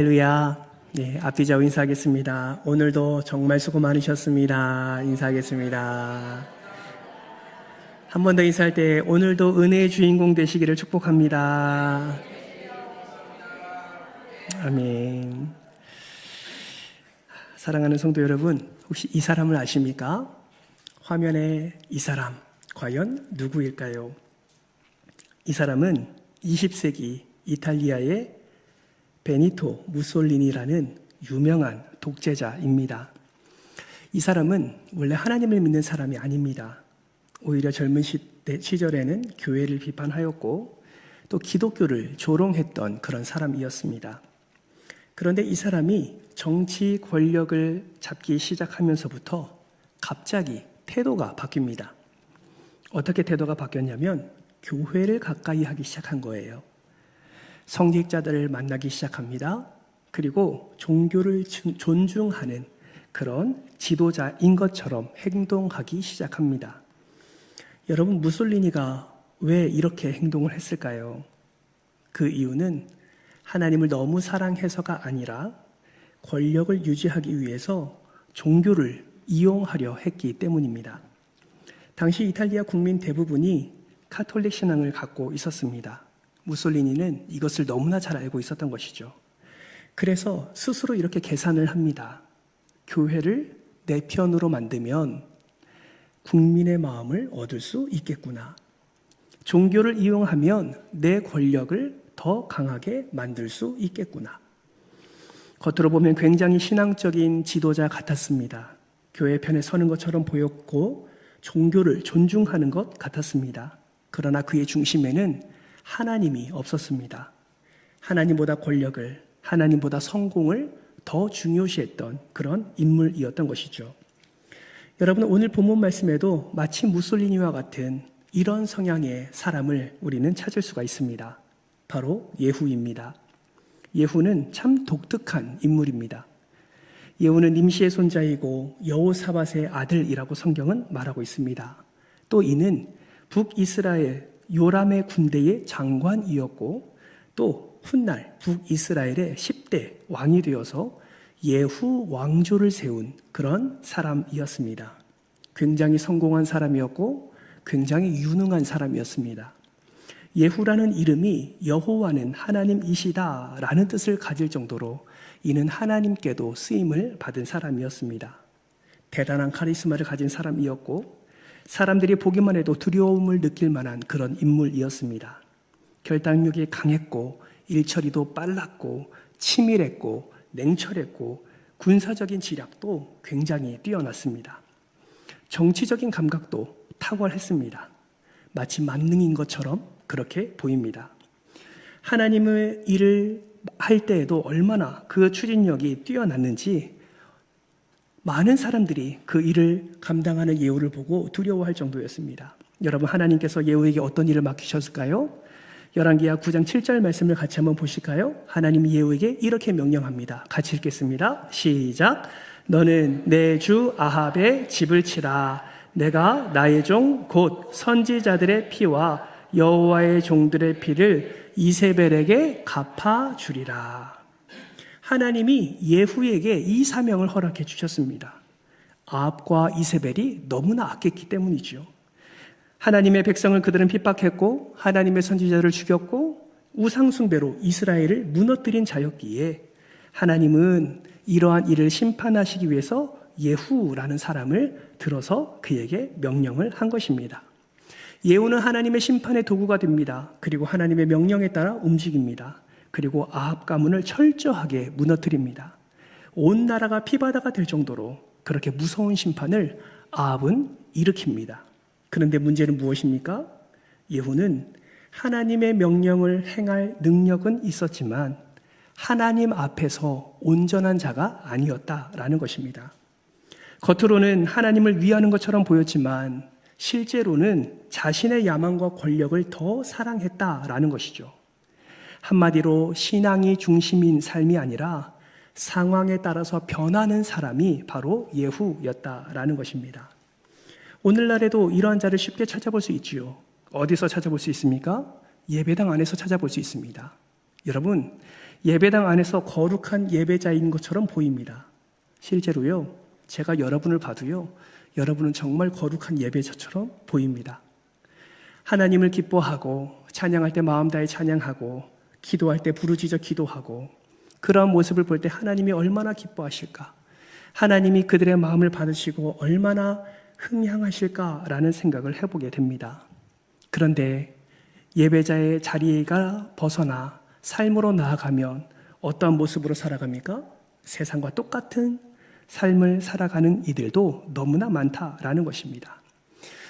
할렐루야. 네, 앞뒤좌우 인사하겠습니다. 오늘도 정말 수고 많으셨습니다. 인사하겠습니다. 한 번 더 인사할 때 오늘도 은혜의 주인공 되시기를 축복합니다. 아멘. 사랑하는 성도 여러분, 혹시 이 사람을 아십니까? 화면에 이 사람, 과연 누구일까요? 이 사람은 20세기 이탈리아의 베니토 무솔리니라는 유명한 독재자입니다. 이 사람은 원래 하나님을 믿는 사람이 아닙니다. 오히려 젊은 시절에는 교회를 비판하였고 또 기독교를 조롱했던 그런 사람이었습니다. 그런데 이 사람이 정치 권력을 잡기 시작하면서부터 갑자기 태도가 바뀝니다. 어떻게 태도가 바뀌었냐면 교회를 가까이 하기 시작한 거예요. 성직자들을 만나기 시작합니다. 그리고 종교를 존중하는 그런 지도자인 것처럼 행동하기 시작합니다. 여러분, 무솔리니가 왜 이렇게 행동을 했을까요? 그 이유는 하나님을 너무 사랑해서가 아니라 권력을 유지하기 위해서 종교를 이용하려 했기 때문입니다. 당시 이탈리아 국민 대부분이 카톨릭 신앙을 갖고 있었습니다. 무솔리니는 이것을 너무나 잘 알고 있었던 것이죠. 그래서 스스로 이렇게 계산을 합니다. 교회를 내 편으로 만들면 국민의 마음을 얻을 수 있겠구나. 종교를 이용하면 내 권력을 더 강하게 만들 수 있겠구나. 겉으로 보면 굉장히 신앙적인 지도자 같았습니다. 교회 편에 서는 것처럼 보였고 종교를 존중하는 것 같았습니다. 그러나 그의 중심에는 하나님이 없었습니다. 하나님보다 권력을, 하나님보다 성공을 더 중요시했던 그런 인물이었던 것이죠. 여러분, 오늘 본문 말씀에도 마치 무솔리니와 같은 이런 성향의 사람을 우리는 찾을 수가 있습니다. 바로 예후입니다. 예후는 참 독특한 인물입니다. 예후는 nim시의 손자이고 여호사밧의 아들이라고 성경은 말하고 있습니다. 또 이는 북이스라엘 요람의 군대의 장관이었고 또 훗날 북이스라엘의 10대 왕이 되어서 예후 왕조를 세운 그런 사람이었습니다. 굉장히 성공한 사람이었고 굉장히 유능한 사람이었습니다. 예후라는 이름이 여호와는 하나님이시다 라는 뜻을 가질 정도로 이는 하나님께도 쓰임을 받은 사람이었습니다. 대단한 카리스마를 가진 사람이었고 사람들이 보기만 해도 두려움을 느낄 만한 그런 인물이었습니다. 결단력이 강했고 일처리도 빨랐고 치밀했고 냉철했고 군사적인 지략도 굉장히 뛰어났습니다. 정치적인 감각도 탁월했습니다. 마치 만능인 것처럼 그렇게 보입니다. 하나님의 일을 할 때에도 얼마나 그 추진력이 뛰어났는지 많은 사람들이 그 일을 감당하는 예후를 보고 두려워할 정도였습니다. 여러분, 하나님께서 예후에게 어떤 일을 맡기셨을까요? 열왕기하 9장 7절 말씀을 같이 한번 보실까요? 하나님이 예후에게 이렇게 명령합니다. 같이 읽겠습니다. 시작. 너는 내 주 아합의 집을 치라. 내가 나의 종 곧 선지자들의 피와 여호와의 종들의 피를 이세벨에게 갚아주리라. 하나님이 예후에게 이 사명을 허락해 주셨습니다. 아합과 이세벨이 너무나 악했기 때문이죠. 하나님의 백성을 그들은 핍박했고 하나님의 선지자를 죽였고 우상숭배로 이스라엘을 무너뜨린 자였기에 하나님은 이러한 일을 심판하시기 위해서 예후라는 사람을 들어서 그에게 명령을 한 것입니다. 예후는 하나님의 심판의 도구가 됩니다. 그리고 하나님의 명령에 따라 움직입니다. 그리고 아합 가문을 철저하게 무너뜨립니다. 온 나라가 피바다가 될 정도로 그렇게 무서운 심판을 아합은 일으킵니다. 그런데 문제는 무엇입니까? 예후는 하나님의 명령을 행할 능력은 있었지만 하나님 앞에서 온전한 자가 아니었다라는 것입니다. 겉으로는 하나님을 위하는 것처럼 보였지만 실제로는 자신의 야망과 권력을 더 사랑했다라는 것이죠. 한마디로 신앙이 중심인 삶이 아니라 상황에 따라서 변하는 사람이 바로 예후였다라는 것입니다. 오늘날에도 이러한 자를 쉽게 찾아볼 수 있지요. 어디서 찾아볼 수 있습니까? 예배당 안에서 찾아볼 수 있습니다. 여러분, 예배당 안에서 거룩한 예배자인 것처럼 보입니다. 실제로요, 제가 여러분을 봐도요, 여러분은 정말 거룩한 예배자처럼 보입니다. 하나님을 기뻐하고 찬양할 때 마음 다해 찬양하고 기도할 때 부르짖어 기도하고 그러한 모습을 볼 때 하나님이 얼마나 기뻐하실까? 하나님이 그들의 마음을 받으시고 얼마나 흥향하실까라는 생각을 해보게 됩니다. 그런데 예배자의 자리가 벗어나 삶으로 나아가면 어떠한 모습으로 살아갑니까? 세상과 똑같은 삶을 살아가는 이들도 너무나 많다라는 것입니다.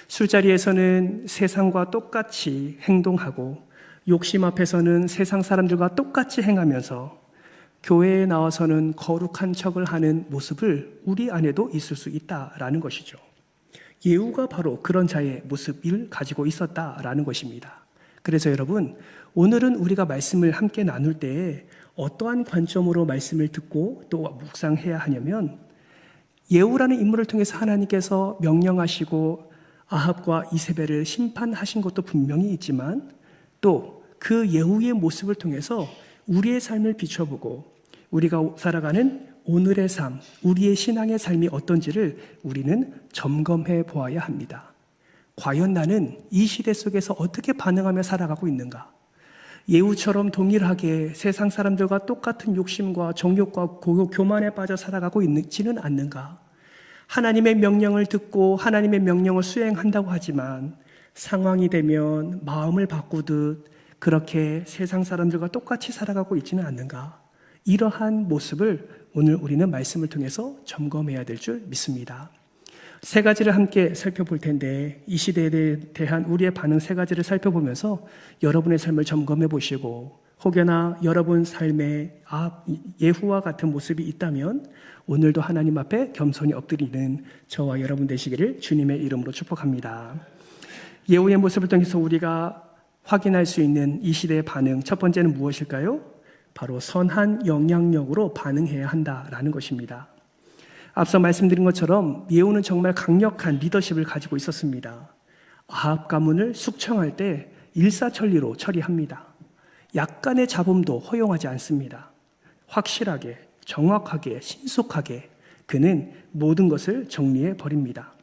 술자리에서는 세상과 똑같이 행동하고 욕심 앞에서는 세상 사람들과 똑같이 행하면서 교회에 나와서는 거룩한 척을 하는 모습을 우리 안에도 있을 수 있다라는 것이죠. 예후가 바로 그런 자의 모습을 가지고 있었다라는 것입니다. 그래서 여러분, 오늘은 우리가 말씀을 함께 나눌 때에 어떠한 관점으로 말씀을 듣고 또 묵상해야 하냐면, 예후라는 인물을 통해서 하나님께서 명령하시고 아합과 이세벨을 심판하신 것도 분명히 있지만 또 그 예후의 모습을 통해서 우리의 삶을 비춰보고 우리가 살아가는 오늘의 삶, 우리의 신앙의 삶이 어떤지를 우리는 점검해 보아야 합니다. 과연 나는 이 시대 속에서 어떻게 반응하며 살아가고 있는가? 예후처럼 동일하게 세상 사람들과 똑같은 욕심과 정욕과 교만에 빠져 살아가고 있지는 않는가? 하나님의 명령을 듣고 하나님의 명령을 수행한다고 하지만 상황이 되면 마음을 바꾸듯 그렇게 세상 사람들과 똑같이 살아가고 있지는 않는가? 이러한 모습을 오늘 우리는 말씀을 통해서 점검해야 될 줄 믿습니다. 세 가지를 함께 살펴볼 텐데 이 시대에 대한 우리의 반응 세 가지를 살펴보면서 여러분의 삶을 점검해 보시고 혹여나 여러분 삶에 예후와 같은 모습이 있다면 오늘도 하나님 앞에 겸손히 엎드리는 저와 여러분 되시기를 주님의 이름으로 축복합니다. 예후의 모습을 통해서 우리가 확인할 수 있는 이 시대의 반응, 첫 번째는 무엇일까요? 바로 선한 영향력으로 반응해야 한다라는 것입니다. 앞서 말씀드린 것처럼 예후는 정말 강력한 리더십을 가지고 있었습니다. 아합 가문을 숙청할 때 일사천리로 처리합니다. 약간의 잡음도 허용하지 않습니다. 확실하게, 정확하게, 신속하게 그는 모든 것을 정리해 버립니다.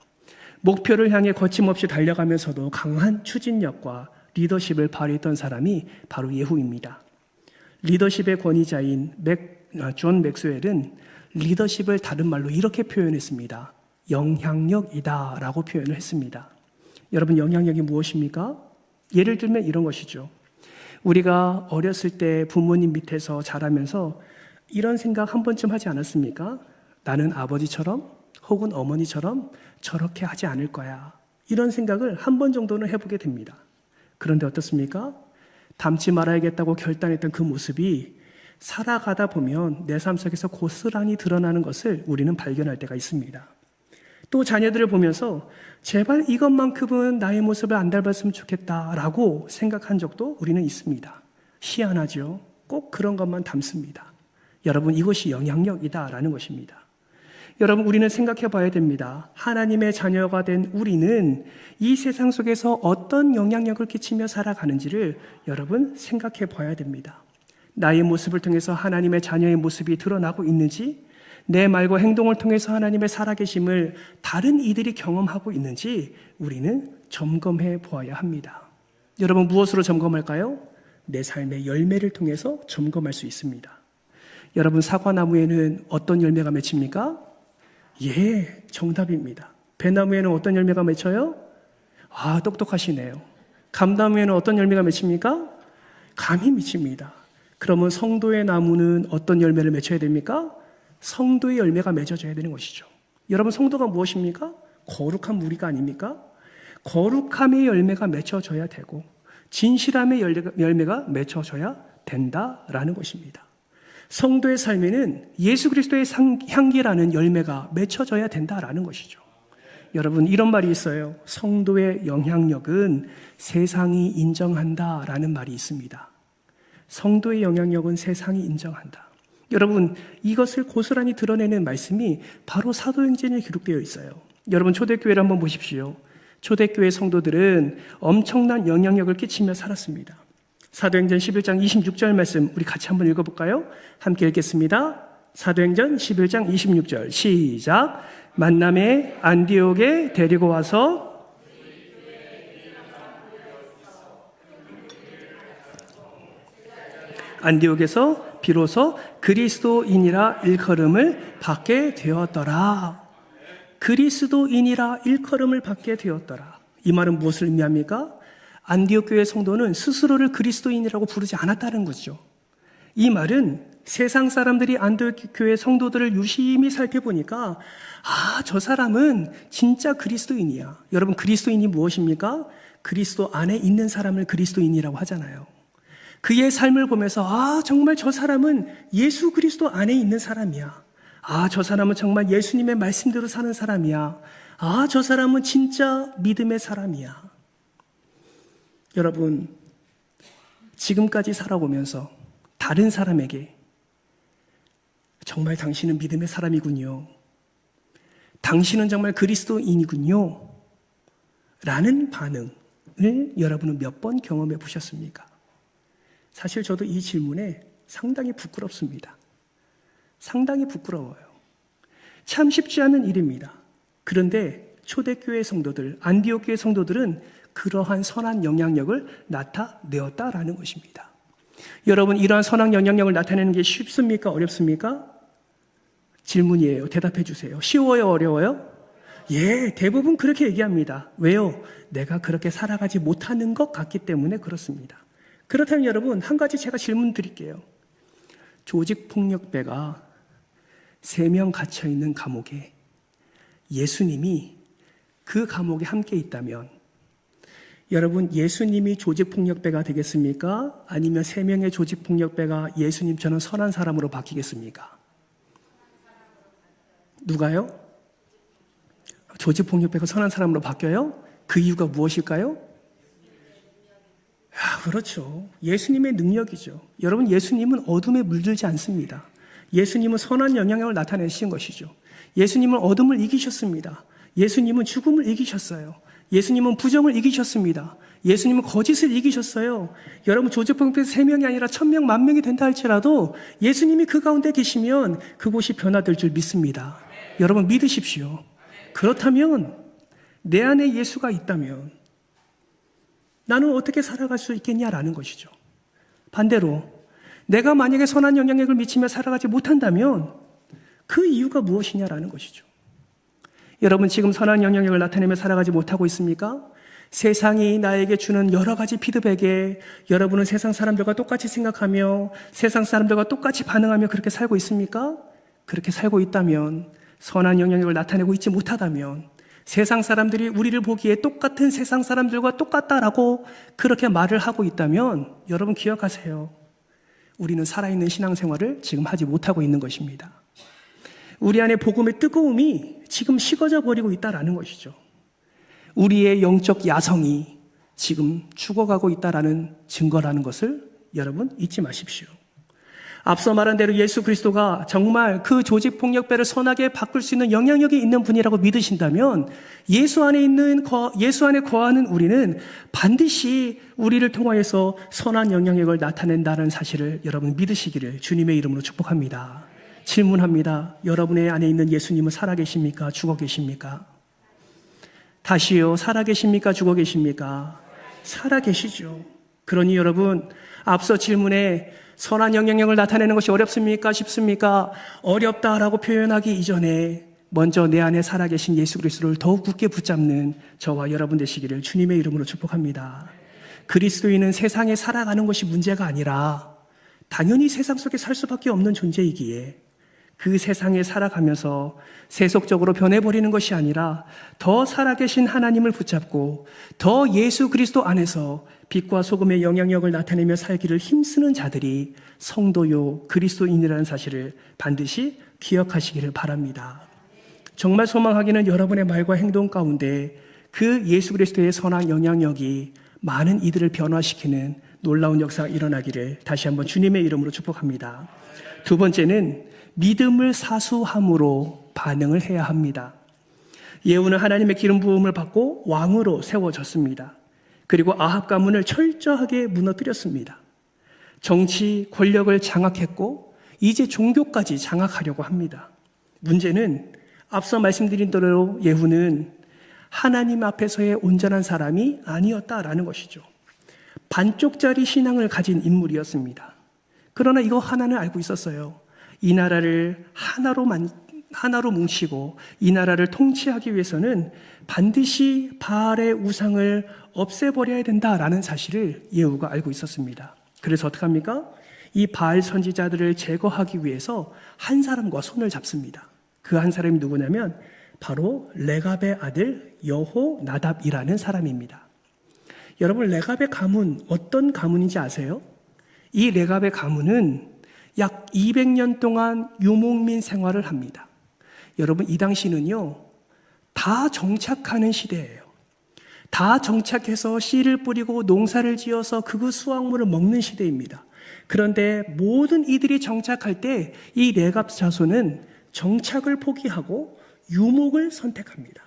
목표를 향해 거침없이 달려가면서도 강한 추진력과 리더십을 발휘했던 사람이 바로 예후입니다. 리더십의 권위자인 존 맥스웰은 리더십을 다른 말로 이렇게 표현했습니다. 영향력이다 라고 표현을 했습니다. 여러분, 영향력이 무엇입니까? 예를 들면 이런 것이죠. 우리가 어렸을 때 부모님 밑에서 자라면서 이런 생각 한 번쯤 하지 않았습니까? 나는 아버지처럼 혹은 어머니처럼 저렇게 하지 않을 거야. 이런 생각을 한 번 정도는 해보게 됩니다. 그런데 어떻습니까? 닮지 말아야겠다고 결단했던 그 모습이 살아가다 보면 내 삶 속에서 고스란히 드러나는 것을 우리는 발견할 때가 있습니다. 또 자녀들을 보면서 제발 이것만큼은 나의 모습을 안 닮았으면 좋겠다라고 생각한 적도 우리는 있습니다. 희한하죠? 꼭 그런 것만 닮습니다. 여러분, 이것이 영향력이다라는 것입니다. 여러분, 우리는 생각해 봐야 됩니다. 하나님의 자녀가 된 우리는 이 세상 속에서 어떤 영향력을 끼치며 살아가는지를 여러분 생각해 봐야 됩니다. 나의 모습을 통해서 하나님의 자녀의 모습이 드러나고 있는지, 내 말과 행동을 통해서 하나님의 살아계심을 다른 이들이 경험하고 있는지 우리는 점검해 보아야 합니다. 여러분, 무엇으로 점검할까요? 내 삶의 열매를 통해서 점검할 수 있습니다. 여러분, 사과나무에는 어떤 열매가 맺힙니까? 예, 정답입니다. 배나무에는 어떤 열매가 맺혀요? 똑똑하시네요. 감나무에는 어떤 열매가 맺힙니까? 감이 맺힙니다. 그러면 성도의 나무는 어떤 열매를 맺혀야 됩니까? 성도의 열매가 맺어져야 되는 것이죠. 여러분, 성도가 무엇입니까? 거룩한 무리가 아닙니까? 거룩함의 열매가 맺혀져야 되고 진실함의 열매가 맺혀져야 된다라는 것입니다. 성도의 삶에는 예수 그리스도의 향기라는 열매가 맺혀져야 된다라는 것이죠. 여러분, 이런 말이 있어요. 성도의 영향력은 세상이 인정한다라는 말이 있습니다. 성도의 영향력은 세상이 인정한다. 여러분, 이것을 고스란히 드러내는 말씀이 바로 사도행전에 기록되어 있어요. 여러분, 초대교회를 한번 보십시오. 초대교회 성도들은 엄청난 영향력을 끼치며 살았습니다. 사도행전 11장 26절 말씀 우리 같이 한번 읽어볼까요? 함께 읽겠습니다. 사도행전 11장 26절 시작. 만남에 안디옥에 데리고 와서 안디옥에서 비로소 그리스도인이라 일컬음을 받게 되었더라. 그리스도인이라 일컬음을 받게 되었더라. 이 말은 무엇을 의미합니까? 안디옥 교회 성도는 스스로를 그리스도인이라고 부르지 않았다는 거죠. 이 말은 세상 사람들이 안디옥 교회 성도들을 유심히 살펴보니까 저 사람은 진짜 그리스도인이야. 여러분, 그리스도인이 무엇입니까? 그리스도 안에 있는 사람을 그리스도인이라고 하잖아요. 그의 삶을 보면서 정말 저 사람은 예수 그리스도 안에 있는 사람이야. 저 사람은 정말 예수님의 말씀대로 사는 사람이야. 저 사람은 진짜 믿음의 사람이야. 여러분, 지금까지 살아오면서 다른 사람에게 정말 당신은 믿음의 사람이군요. 당신은 정말 그리스도인이군요. 라는 반응을 여러분은 몇 번 경험해 보셨습니까? 사실 저도 이 질문에 상당히 부끄럽습니다. 상당히 부끄러워요. 참 쉽지 않은 일입니다. 그런데 초대교회 성도들, 안디옥 교회 성도들은 그러한 선한 영향력을 나타내었다라는 것입니다. 여러분, 이러한 선한 영향력을 나타내는 게 쉽습니까? 어렵습니까? 질문이에요. 대답해 주세요. 쉬워요? 어려워요? 예, 대부분 그렇게 얘기합니다. 왜요? 내가 그렇게 살아가지 못하는 것 같기 때문에 그렇습니다. 그렇다면 여러분, 한 가지 제가 질문 드릴게요. 조직폭력배가 3명 갇혀있는 감옥에 예수님이 그 감옥에 함께 있다면 여러분, 예수님이 조직폭력배가 되겠습니까? 아니면 3명의 조직폭력배가 예수님처럼 선한 사람으로 바뀌겠습니까? 누가요? 조직폭력배가 선한 사람으로 바뀌어요? 그 이유가 무엇일까요? 그렇죠. 예수님의 능력이죠. 여러분, 예수님은 어둠에 물들지 않습니다. 예수님은 선한 영향력을 나타내신 것이죠. 예수님은 어둠을 이기셨습니다. 예수님은 죽음을 이기셨어요. 예수님은 부정을 이기셨습니다. 예수님은 거짓을 이기셨어요. 여러분, 조직폭력배에서 3명이 아니라 1000명, 10,000명이 된다 할지라도 예수님이 그 가운데 계시면 그곳이 변화될 줄 믿습니다. 여러분, 믿으십시오. 그렇다면 내 안에 예수가 있다면 나는 어떻게 살아갈 수 있겠냐라는 것이죠. 반대로 내가 만약에 선한 영향력을 미치며 살아가지 못한다면 그 이유가 무엇이냐라는 것이죠. 여러분, 지금 선한 영향력을 나타내며 살아가지 못하고 있습니까? 세상이 나에게 주는 여러 가지 피드백에 여러분은 세상 사람들과 똑같이 생각하며 세상 사람들과 똑같이 반응하며 그렇게 살고 있습니까? 그렇게 살고 있다면, 선한 영향력을 나타내고 있지 못하다면, 세상 사람들이 우리를 보기에 똑같은 세상 사람들과 똑같다라고 그렇게 말을 하고 있다면 여러분 기억하세요. 우리는 살아있는 신앙생활을 지금 하지 못하고 있는 것입니다. 우리 안에 복음의 뜨거움이 지금 식어져 버리고 있다라는 것이죠. 우리의 영적 야성이 지금 죽어가고 있다라는 증거라는 것을 여러분 잊지 마십시오. 앞서 말한 대로 예수 그리스도가 정말 그 조직폭력배를 선하게 바꿀 수 있는 영향력이 있는 분이라고 믿으신다면 예수 안에 거하는 우리는 반드시 우리를 통하여서 선한 영향력을 나타낸다는 사실을 여러분 믿으시기를 주님의 이름으로 축복합니다. 질문합니다. 여러분의 안에 있는 예수님은 살아계십니까? 죽어 계십니까? 다시요. 살아계십니까? 죽어 계십니까? 살아계시죠. 그러니 여러분, 앞서 질문에 선한 영향력을 나타내는 것이 어렵습니까? 쉽습니까? 어렵다라고 표현하기 이전에 먼저 내 안에 살아계신 예수 그리스도를 더욱 굳게 붙잡는 저와 여러분 되시기를 주님의 이름으로 축복합니다. 그리스도인은 세상에 살아가는 것이 문제가 아니라 당연히 세상 속에 살 수밖에 없는 존재이기에 그 세상에 살아가면서 세속적으로 변해버리는 것이 아니라 더 살아계신 하나님을 붙잡고 더 예수 그리스도 안에서 빛과 소금의 영향력을 나타내며 살기를 힘쓰는 자들이 성도요 그리스도인이라는 사실을 반드시 기억하시기를 바랍니다. 정말 소망하기는 여러분의 말과 행동 가운데 그 예수 그리스도의 선한 영향력이 많은 이들을 변화시키는 놀라운 역사가 일어나기를 다시 한번 주님의 이름으로 축복합니다. 두 번째는 믿음을 사수함으로 반응을 해야 합니다. 예후는 하나님의 기름 부음을 받고 왕으로 세워졌습니다. 그리고 아합 가문을 철저하게 무너뜨렸습니다. 정치, 권력을 장악했고 이제 종교까지 장악하려고 합니다. 문제는 앞서 말씀드린 대로 예후는 하나님 앞에서의 온전한 사람이 아니었다라는 것이죠. 반쪽짜리 신앙을 가진 인물이었습니다. 그러나 이거 하나는 알고 있었어요. 이 나라를 하나로 뭉치고 이 나라를 통치하기 위해서는 반드시 바알의 우상을 없애버려야 된다라는 사실을 예후가 알고 있었습니다. 그래서 어떻게 합니까? 이 바알 선지자들을 제거하기 위해서 한 사람과 손을 잡습니다. 그 한 사람이 누구냐면 바로 레갑의 아들 여호나답이라는 사람입니다. 여러분, 레갑의 가문 어떤 가문인지 아세요? 이 레갑의 가문은 약 200년 동안 유목민 생활을 합니다. 여러분, 이 당시는요, 다 정착하는 시대예요. 다 정착해서 씨를 뿌리고 농사를 지어서 그 수확물을 먹는 시대입니다. 그런데 모든 이들이 정착할 때 이 레갑 자손은 정착을 포기하고 유목을 선택합니다.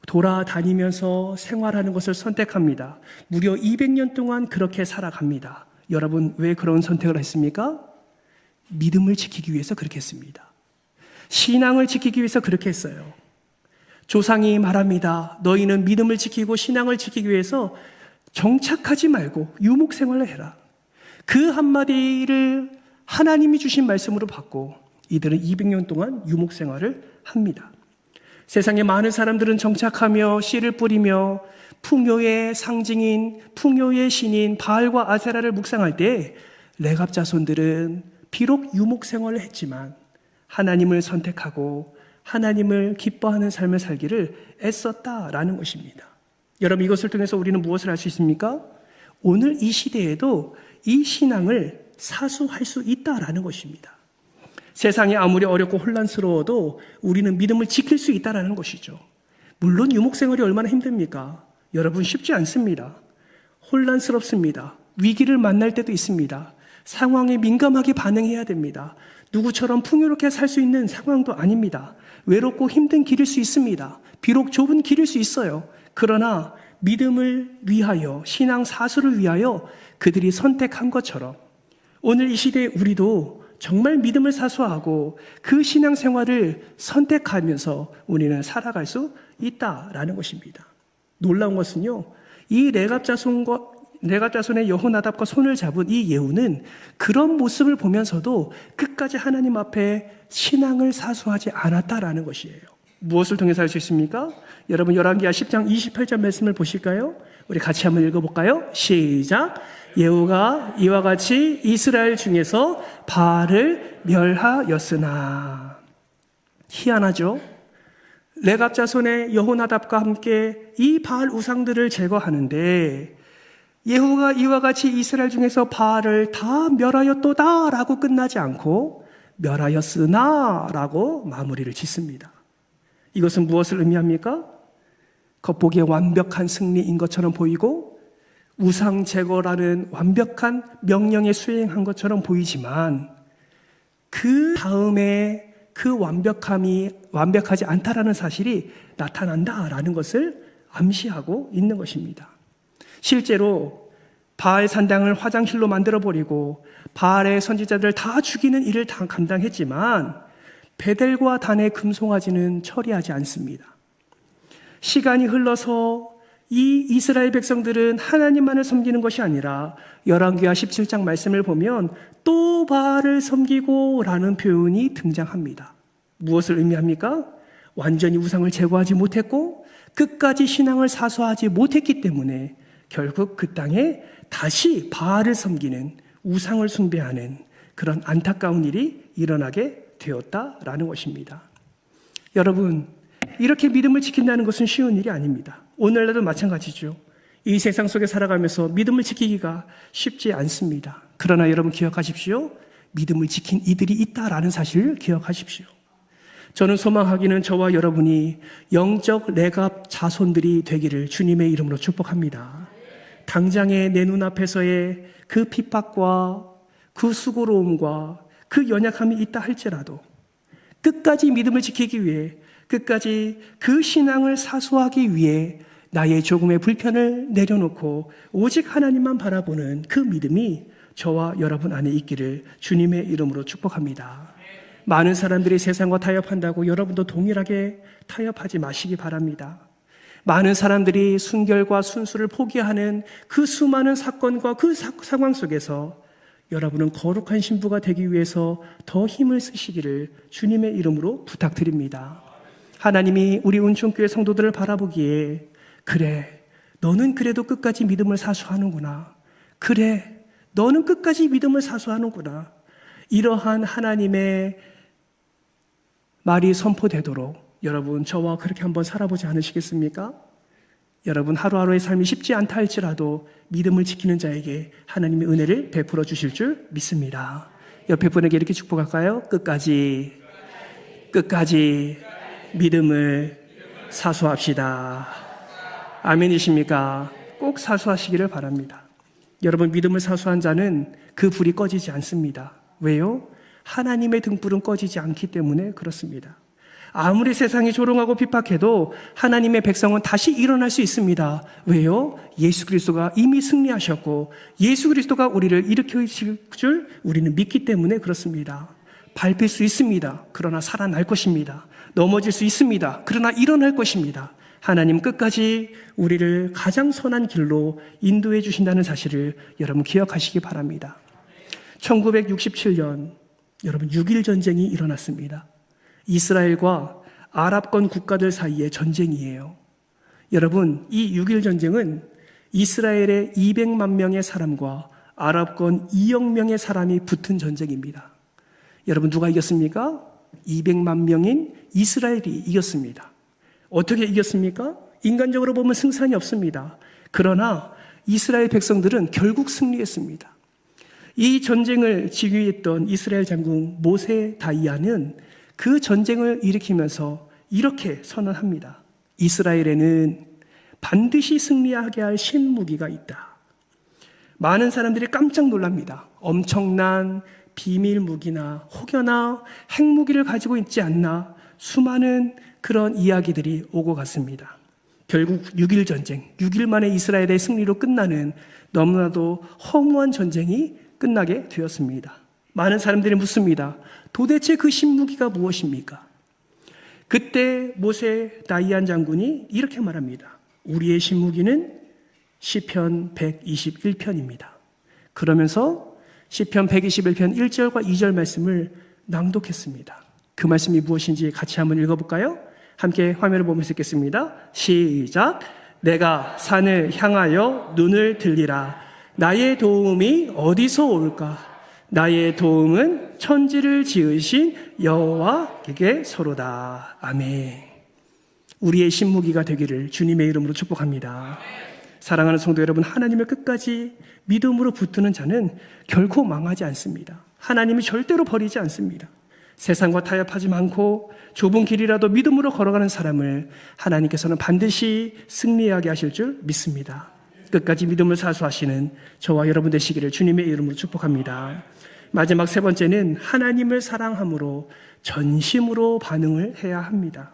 돌아다니면서 생활하는 것을 선택합니다. 무려 200년 동안 그렇게 살아갑니다. 여러분, 왜 그런 선택을 했습니까? 믿음을 지키기 위해서 그렇게 했습니다. 신앙을 지키기 위해서 그렇게 했어요. 조상이 말합니다. 너희는 믿음을 지키고 신앙을 지키기 위해서 정착하지 말고 유목 생활을 해라. 그 한마디를 하나님이 주신 말씀으로 받고 이들은 200년 동안 유목 생활을 합니다. 세상에 많은 사람들은 정착하며 씨를 뿌리며 풍요의 상징인 풍요의 신인 바알과 아세라를 묵상할 때 레갑 자손들은 비록 유목 생활을 했지만 하나님을 선택하고 하나님을 기뻐하는 삶을 살기를 애썼다라는 것입니다. 여러분, 이것을 통해서 우리는 무엇을 알 수 있습니까? 오늘 이 시대에도 이 신앙을 사수할 수 있다라는 것입니다. 세상이 아무리 어렵고 혼란스러워도 우리는 믿음을 지킬 수 있다라는 것이죠. 물론 유목생활이 얼마나 힘듭니까? 여러분, 쉽지 않습니다. 혼란스럽습니다. 위기를 만날 때도 있습니다. 상황에 민감하게 반응해야 됩니다. 누구처럼 풍요롭게 살 수 있는 상황도 아닙니다. 외롭고 힘든 길일 수 있습니다. 비록 좁은 길일 수 있어요. 그러나 믿음을 위하여, 신앙 사수를 위하여 그들이 선택한 것처럼 오늘 이 시대에 우리도 정말 믿음을 사수하고 그 신앙생활을 선택하면서 우리는 살아갈 수 있다라는 것입니다. 놀라운 것은요, 이 레갑 자손의 여호나답과 손을 잡은 이 예후는 그런 모습을 보면서도 끝까지 하나님 앞에 신앙을 사수하지 않았다라는 것이에요. 무엇을 통해서 알 수 있습니까? 여러분, 열왕기하 10장 28절 말씀을 보실까요? 우리 같이 한번 읽어볼까요? 시작! 예후가 이와 같이 이스라엘 중에서 바알을 멸하였으나. 희한하죠? 레갑 자손의 여호나답과 함께 이 바알 우상들을 제거하는데 예후가 이와 같이 이스라엘 중에서 바알을 다 멸하였도다 라고 끝나지 않고 멸하였으나 라고 마무리를 짓습니다. 이것은 무엇을 의미합니까? 겉보기에 완벽한 승리인 것처럼 보이고 우상 제거라는 완벽한 명령에 수행한 것처럼 보이지만 그 다음에 그 완벽함이 완벽하지 않다라는 사실이 나타난다라는 것을 암시하고 있는 것입니다. 실제로 바알 산당을 화장실로 만들어버리고 바알의 선지자들을 다 죽이는 일을 다 감당했지만 베델과 단의 금송아지는 처리하지 않습니다. 시간이 흘러서 이 이스라엘 백성들은 하나님만을 섬기는 것이 아니라 열왕기하 17장 말씀을 보면 또 바알을 섬기고 라는 표현이 등장합니다. 무엇을 의미합니까? 완전히 우상을 제거하지 못했고 끝까지 신앙을 사수하지 못했기 때문에 결국 그 땅에 다시 바알을 섬기는 우상을 숭배하는 그런 안타까운 일이 일어나게 되었다라는 것입니다. 여러분, 이렇게 믿음을 지킨다는 것은 쉬운 일이 아닙니다. 오늘날도 마찬가지죠. 이 세상 속에 살아가면서 믿음을 지키기가 쉽지 않습니다. 그러나 여러분 기억하십시오. 믿음을 지킨 이들이 있다라는 사실을 기억하십시오. 저는 소망하기는 저와 여러분이 영적 레갑 자손들이 되기를 주님의 이름으로 축복합니다. 당장의 내 눈앞에서의 그 핍박과 그 수고로움과 그 연약함이 있다 할지라도 끝까지 믿음을 지키기 위해 끝까지 그 신앙을 사수하기 위해 나의 조금의 불편을 내려놓고 오직 하나님만 바라보는 그 믿음이 저와 여러분 안에 있기를 주님의 이름으로 축복합니다. 많은 사람들이 세상과 타협한다고 여러분도 동일하게 타협하지 마시기 바랍니다. 많은 사람들이 순결과 순수를 포기하는 그 수많은 사건과 그 상황 속에서 여러분은 거룩한 신부가 되기 위해서 더 힘을 쓰시기를 주님의 이름으로 부탁드립니다. 하나님이 우리 운천교회 성도들을 바라보기에 그래, 너는 그래도 끝까지 믿음을 사수하는구나. 그래, 너는 끝까지 믿음을 사수하는구나. 이러한 하나님의 말이 선포되도록 여러분 저와 그렇게 한번 살아보지 않으시겠습니까? 여러분 하루하루의 삶이 쉽지 않다 할지라도 믿음을 지키는 자에게 하나님의 은혜를 베풀어 주실 줄 믿습니다. 옆에 분에게 이렇게 축복할까요? 끝까지 믿음을 사수합시다. 아멘이십니까? 꼭 사수하시기를 바랍니다. 여러분 믿음을 사수한 자는 그 불이 꺼지지 않습니다. 왜요? 하나님의 등불은 꺼지지 않기 때문에 그렇습니다. 아무리 세상이 조롱하고 핍박해도 하나님의 백성은 다시 일어날 수 있습니다. 왜요? 예수 그리스도가 이미 승리하셨고 예수 그리스도가 우리를 일으키실 줄 우리는 믿기 때문에 그렇습니다. 밟힐 수 있습니다. 그러나 살아날 것입니다. 넘어질 수 있습니다. 그러나 일어날 것입니다. 하나님 끝까지 우리를 가장 선한 길로 인도해 주신다는 사실을 여러분 기억하시기 바랍니다. 1967년 여러분 6.1 전쟁이 일어났습니다. 이스라엘과 아랍권 국가들 사이의 전쟁이에요. 여러분, 이 6.1 전쟁은 이스라엘의 200만 명의 사람과 아랍권 2억 명의 사람이 붙은 전쟁입니다. 여러분, 누가 이겼습니까? 200만 명인 이스라엘이 이겼습니다. 어떻게 이겼습니까? 인간적으로 보면 승산이 없습니다. 그러나 이스라엘 백성들은 결국 승리했습니다. 이 전쟁을 지휘했던 이스라엘 장군 모세 다이아는 그 전쟁을 일으키면서 이렇게 선언합니다. 이스라엘에는 반드시 승리하게 할 신무기가 있다. 많은 사람들이 깜짝 놀랍니다. 엄청난 비밀 무기나 혹여나 핵무기를 가지고 있지 않나 수많은 그런 이야기들이 오고 갔습니다. 결국 6.1 전쟁, 6일 만에 이스라엘의 승리로 끝나는 너무나도 허무한 전쟁이 끝나게 되었습니다. 많은 사람들이 묻습니다. 도대체 그 신무기가 무엇입니까? 그때 모세 다이안 장군이 이렇게 말합니다. 우리의 신무기는 시편 121편입니다. 그러면서 시편 121편 1절과 2절 말씀을 낭독했습니다. 그 말씀이 무엇인지 같이 한번 읽어볼까요? 함께 화면을 보면서 읽겠습니다. 시작. 내가 산을 향하여 눈을 들리라. 나의 도움이 어디서 올까? 나의 도움은 천지를 지으신 여호와에게 서로다. 아멘. 우리의 신무기가 되기를 주님의 이름으로 축복합니다. 사랑하는 성도 여러분, 하나님을 끝까지 믿음으로 붙드는 자는 결코 망하지 않습니다. 하나님이 절대로 버리지 않습니다. 세상과 타협하지 않고 좁은 길이라도 믿음으로 걸어가는 사람을 하나님께서는 반드시 승리하게 하실 줄 믿습니다. 끝까지 믿음을 사수하시는 저와 여러분 되시기를 주님의 이름으로 축복합니다. 마지막 세 번째는 하나님을 사랑함으로 전심으로 반응을 해야 합니다.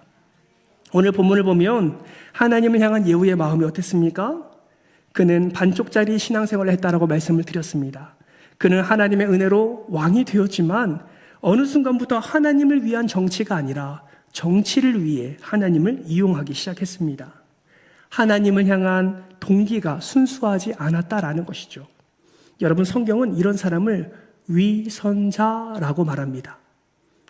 오늘 본문을 보면 하나님을 향한 예후의 마음이 어땠습니까? 그는 반쪽짜리 신앙생활을 했다라고 말씀을 드렸습니다. 그는 하나님의 은혜로 왕이 되었지만 어느 순간부터 하나님을 위한 정치가 아니라 정치를 위해 하나님을 이용하기 시작했습니다. 하나님을 향한 동기가 순수하지 않았다라는 것이죠. 여러분, 성경은 이런 사람을 위선자라고 말합니다.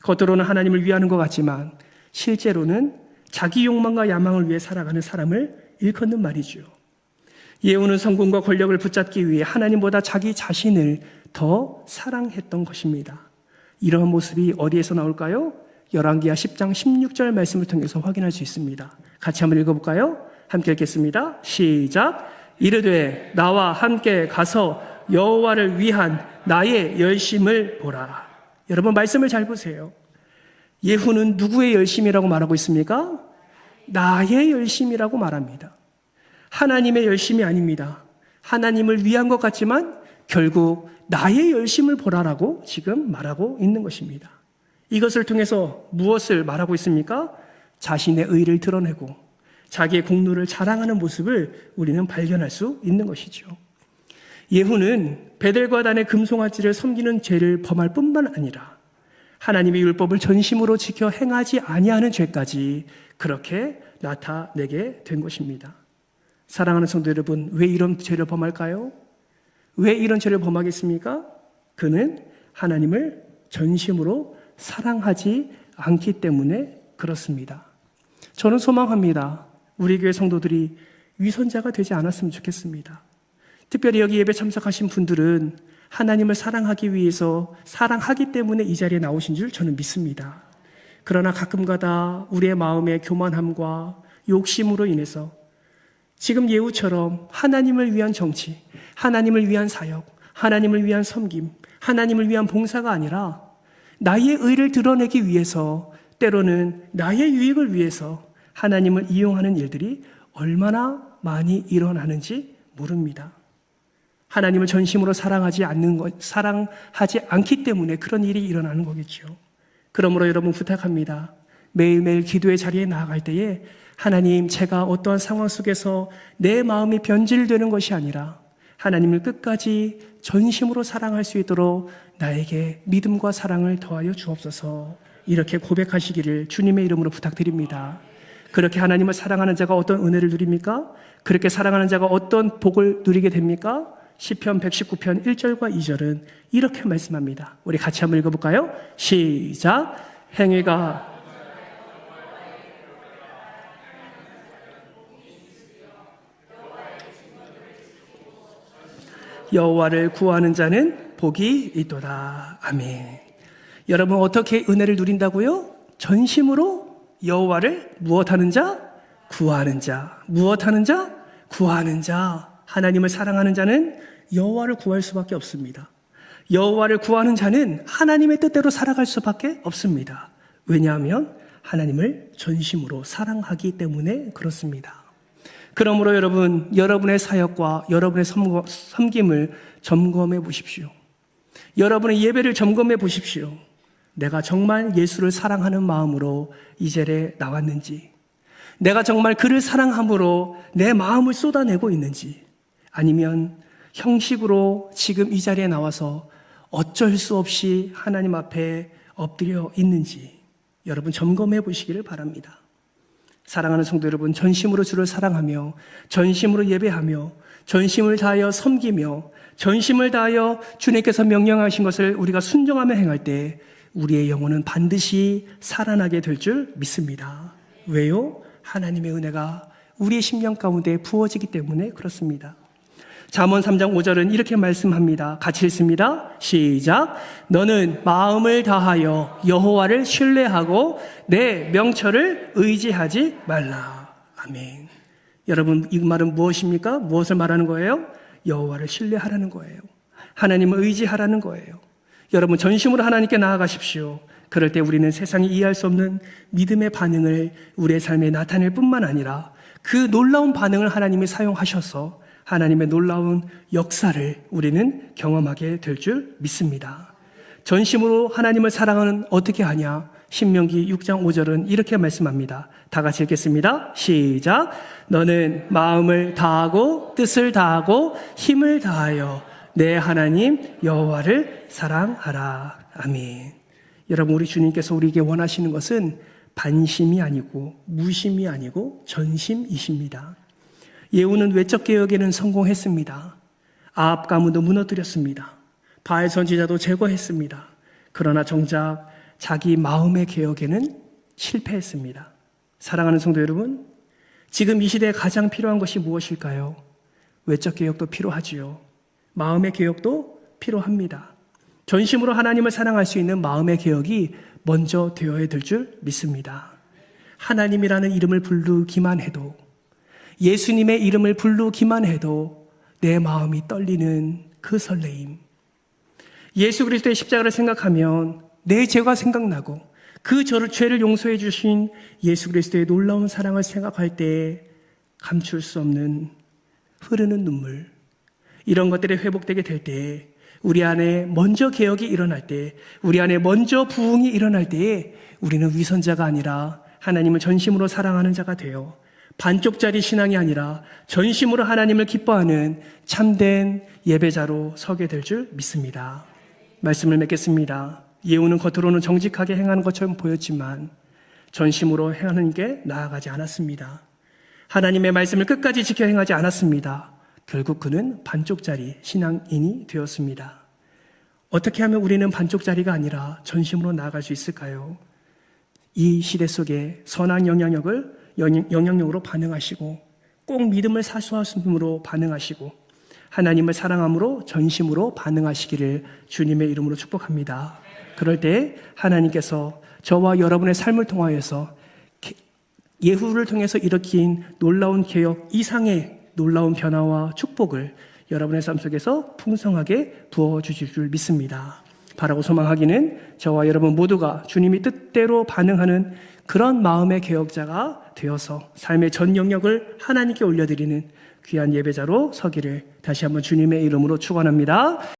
겉으로는 하나님을 위하는 것 같지만 실제로는 자기 욕망과 야망을 위해 살아가는 사람을 일컫는 말이죠. 예후는 성공과 권력을 붙잡기 위해 하나님보다 자기 자신을 더 사랑했던 것입니다. 이러한 모습이 어디에서 나올까요? 열왕기하 10장 16절 말씀을 통해서 확인할 수 있습니다. 같이 한번 읽어볼까요? 함께 읽겠습니다. 시작. 이르되 나와 함께 가서 여호와를 위한 나의 열심을 보라. 여러분, 말씀을 잘 보세요. 예후는 누구의 열심이라고 말하고 있습니까? 나의 열심이라고 말합니다. 하나님의 열심이 아닙니다. 하나님을 위한 것 같지만 결국 나의 열심을 보라라고 지금 말하고 있는 것입니다. 이것을 통해서 무엇을 말하고 있습니까? 자신의 의를 드러내고 자기의 공로를 자랑하는 모습을 우리는 발견할 수 있는 것이죠. 예후는 베델과 단의 금송아지를 섬기는 죄를 범할 뿐만 아니라 하나님의 율법을 전심으로 지켜 행하지 아니하는 죄까지 그렇게 나타내게 된 것입니다. 사랑하는 성도 여러분, 왜 이런 죄를 범할까요? 왜 이런 죄를 범하겠습니까? 그는 하나님을 전심으로 사랑하지 않기 때문에 그렇습니다. 저는 소망합니다. 우리 교회 성도들이 위선자가 되지 않았으면 좋겠습니다. 특별히 여기 예배 참석하신 분들은 하나님을 사랑하기 위해서 사랑하기 때문에 이 자리에 나오신 줄 저는 믿습니다. 그러나 가끔가다 우리의 마음의 교만함과 욕심으로 인해서 지금 예후처럼 하나님을 위한 정치, 하나님을 위한 사역, 하나님을 위한 섬김, 하나님을 위한 봉사가 아니라 나의 의를 드러내기 위해서 때로는 나의 유익을 위해서 하나님을 이용하는 일들이 얼마나 많이 일어나는지 모릅니다. 하나님을 전심으로 사랑하지 않기 때문에 그런 일이 일어나는 거겠죠. 그러므로 여러분 부탁합니다. 매일매일 기도의 자리에 나아갈 때에 하나님, 제가 어떠한 상황 속에서 내 마음이 변질되는 것이 아니라 하나님을 끝까지 전심으로 사랑할 수 있도록 나에게 믿음과 사랑을 더하여 주옵소서, 이렇게 고백하시기를 주님의 이름으로 부탁드립니다. 그렇게 하나님을 사랑하는 자가 어떤 은혜를 누립니까? 그렇게 사랑하는 자가 어떤 복을 누리게 됩니까? 시편 119편 1절과 2절은 이렇게 말씀합니다. 우리 같이 한번 읽어볼까요? 시작. 행위가 여호와를 구하는 자는 복이 있도다. 아멘. 여러분, 어떻게 은혜를 누린다고요? 전심으로 여호와를 무엇하는 자? 구하는 자. 무엇하는 자? 구하는 자. 하나님을 사랑하는 자는 여호와를 구할 수밖에 없습니다. 여호와를 구하는 자는 하나님의 뜻대로 살아갈 수밖에 없습니다. 왜냐하면 하나님을 전심으로 사랑하기 때문에 그렇습니다. 그러므로 여러분, 여러분의 사역과 여러분의 섬김을 점검해 보십시오. 여러분의 예배를 점검해 보십시오. 내가 정말 예수를 사랑하는 마음으로 이 자리에 나왔는지, 내가 정말 그를 사랑함으로 내 마음을 쏟아내고 있는지, 아니면 형식으로 지금 이 자리에 나와서 어쩔 수 없이 하나님 앞에 엎드려 있는지 여러분 점검해 보시기를 바랍니다. 사랑하는 성도 여러분, 전심으로 주를 사랑하며 전심으로 예배하며 전심을 다하여 섬기며 전심을 다하여 주님께서 명령하신 것을 우리가 순종하며 행할 때 우리의 영혼은 반드시 살아나게 될 줄 믿습니다. 왜요? 하나님의 은혜가 우리의 심령 가운데 부어지기 때문에 그렇습니다. 잠언 3장 5절은 이렇게 말씀합니다. 같이 읽습니다. 시작. 너는 마음을 다하여 여호와를 신뢰하고 내 명철을 의지하지 말라. 아멘. 여러분, 이 말은 무엇입니까? 무엇을 말하는 거예요? 여호와를 신뢰하라는 거예요. 하나님을 의지하라는 거예요. 여러분, 전심으로 하나님께 나아가십시오. 그럴 때 우리는 세상이 이해할 수 없는 믿음의 반응을 우리의 삶에 나타낼 뿐만 아니라 그 놀라운 반응을 하나님이 사용하셔서 하나님의 놀라운 역사를 우리는 경험하게 될 줄 믿습니다. 전심으로 하나님을 사랑하는 어떻게 하냐? 신명기 6장 5절은 이렇게 말씀합니다. 다 같이 읽겠습니다. 시작. 너는 마음을 다하고 뜻을 다하고 힘을 다하여 내 하나님 여호와를 사랑하라. 아멘. 여러분, 우리 주님께서 우리에게 원하시는 것은 반심이 아니고 무심이 아니고 전심이십니다. 예후는 외적 개혁에는 성공했습니다. 아합 가문도 무너뜨렸습니다. 바알 선지자도 제거했습니다. 그러나 정작 자기 마음의 개혁에는 실패했습니다. 사랑하는 성도 여러분, 지금 이 시대에 가장 필요한 것이 무엇일까요? 외적 개혁도 필요하지요. 마음의 개혁도 필요합니다. 전심으로 하나님을 사랑할 수 있는 마음의 개혁이 먼저 되어야 될 줄 믿습니다. 하나님이라는 이름을 부르기만 해도, 예수님의 이름을 부르기만 해도 내 마음이 떨리는 그 설레임, 예수 그리스도의 십자가를 생각하면 내 죄가 생각나고 그 죄를 용서해 주신 예수 그리스도의 놀라운 사랑을 생각할 때 감출 수 없는 흐르는 눈물, 이런 것들이 회복되게 될 때, 우리 안에 먼저 개혁이 일어날 때, 우리 안에 먼저 부흥이 일어날 때에 우리는 위선자가 아니라 하나님을 전심으로 사랑하는 자가 되어 반쪽짜리 신앙이 아니라 전심으로 하나님을 기뻐하는 참된 예배자로 서게 될 줄 믿습니다. 말씀을 맺겠습니다. 예후는 겉으로는 정직하게 행하는 것처럼 보였지만 전심으로 하나님께 나아가지 않았습니다. 하나님의 말씀을 끝까지 지켜 행하지 않았습니다. 결국 그는 반쪽짜리 신앙인이 되었습니다. 어떻게 하면 우리는 반쪽짜리가 아니라 전심으로 나아갈 수 있을까요? 이 시대 속에 선한 영향력으로 반응하시고 꼭 믿음을 사수하심으로 반응하시고 하나님을 사랑함으로 전심으로 반응하시기를 주님의 이름으로 축복합니다. 그럴 때 하나님께서 저와 여러분의 삶을 통하여서 예후를 통해서 일으킨 놀라운 개혁 이상의 놀라운 변화와 축복을 여러분의 삶 속에서 풍성하게 부어주실 줄 믿습니다. 바라고 소망하기는 저와 여러분 모두가 주님이 뜻대로 반응하는 그런 마음의 개혁자가 되어서 삶의 전 영역을 하나님께 올려드리는 귀한 예배자로 서기를 다시 한번 주님의 이름으로 축원합니다.